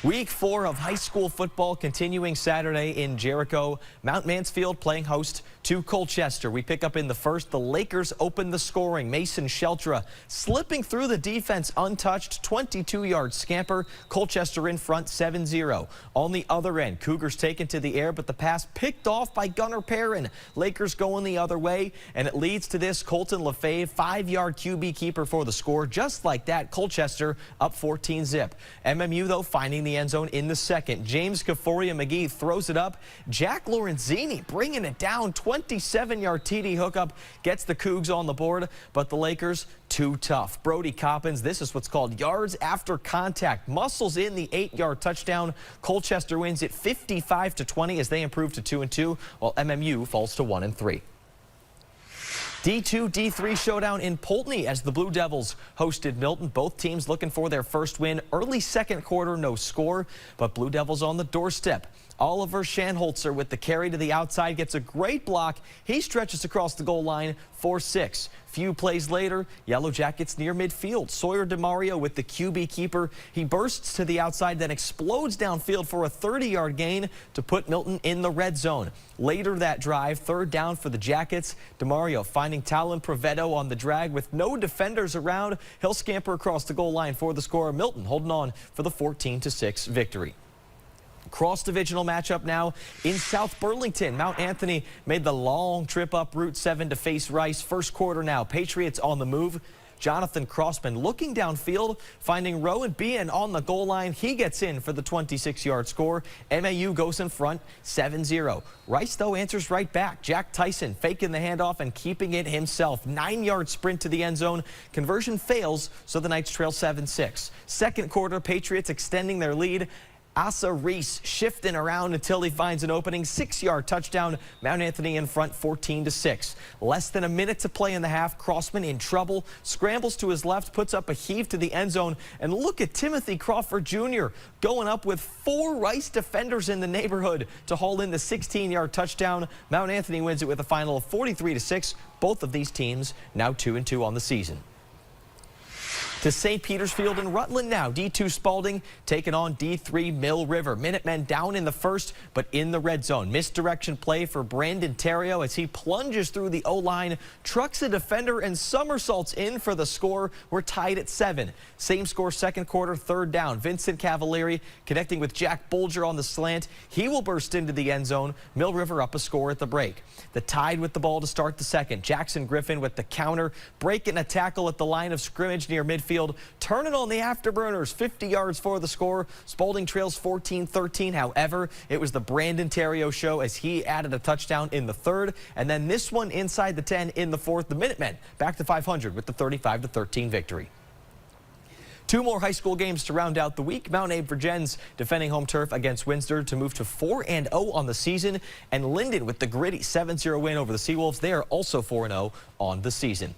Week 4 of high school football continuing Saturday in Jericho. Mount Mansfield playing host to Colchester. We pick up in the first. The Lakers open the scoring. Mason Sheltra slipping through the defense untouched. 22-yard scamper. Colchester in front 7-0. On the other end, Cougars taken to the air, but the pass picked off by Gunnar Perrin. Lakers going the other way, and it leads to this. Colton LaFave, 5-yard QB keeper for the score. Just like that, Colchester up 14-zip. MMU, though, finding the end zone in the second. James Kaforia McGee throws it up. Jack Lorenzini bringing it down. 27-yard TD hookup gets the Cougs on the board, but the Lakers too tough. Brody Coppins, this is what's called yards after contact. Muscles in the 8-yard touchdown. Colchester wins it 55-20 as they improve to 2-2, while MMU falls to 1-3. D2, D3 showdown in Poultney as the Blue Devils hosted Milton. Both teams looking for their first win. Early second quarter, no score, but Blue Devils on the doorstep. Oliver Shanholzer with the carry to the outside gets a great block. He stretches across the goal line for 6. Few plays later, Yellow Jackets near midfield. Sawyer DeMario with the QB keeper. He bursts to the outside, then explodes downfield for a 30-yard gain to put Milton in the red zone. Later that drive, third down for the Jackets. DeMario finding Talon Provetto on the drag with no defenders around. He'll scamper across the goal line for the score. Milton holding on for the 14-6 victory. Cross-divisional matchup now in South Burlington. Mount Anthony made the long trip up Route 7 to face Rice. First quarter now. Patriots on the move. Jonathan Crossman looking downfield, finding Rowan Bean on the goal line. He gets in for the 26-yard score. MAU goes in front 7-0. Rice, though, answers right back. Jack Tyson faking the handoff and keeping it himself. 9-yard sprint to the end zone. Conversion fails, so the Knights trail 7-6. Second quarter, Patriots extending their lead. Asa Reese shifting around until he finds an opening. 6-yard touchdown. Mount Anthony in front 14-6. Less than a minute to play in the half. Crossman in trouble. Scrambles to his left, puts up a heave to the end zone. And look at Timothy Crawford Jr. going up with 4 Rice defenders in the neighborhood to haul in the 16-yard touchdown. Mount Anthony wins it with a final of 43-6. Both of these teams now 2-2 on the season. To St. Petersfield and Rutland now. D2 Spalding taking on D3 Mill River. Minutemen down in the first, but in the red zone. Misdirection play for Brandon Terrio as he plunges through the O-line, trucks a defender, and somersaults in for the score. We're tied at 7. Same score second quarter, third down. Vincent Cavalieri connecting with Jack Bolger on the slant. He will burst into the end zone. Mill River up a score at the break. The Tide with the ball to start the second. Jackson Griffin with the counter, breaking a tackle at the line of scrimmage near midfield. Turning on the afterburners, 50 yards for the score. Spalding trails 14-13. However, it was the Brandon Terrio show as he added a touchdown in the third. And then this one inside the 10 in the fourth. The Minutemen back to 500 with the 35-13 victory. 2 more high school games to round out the week. Mount Abe Virgins defending home turf against Windsor to move to 4-0 on the season. And Linden with the gritty 7-0 win over the Seawolves. They are also 4-0 on the season.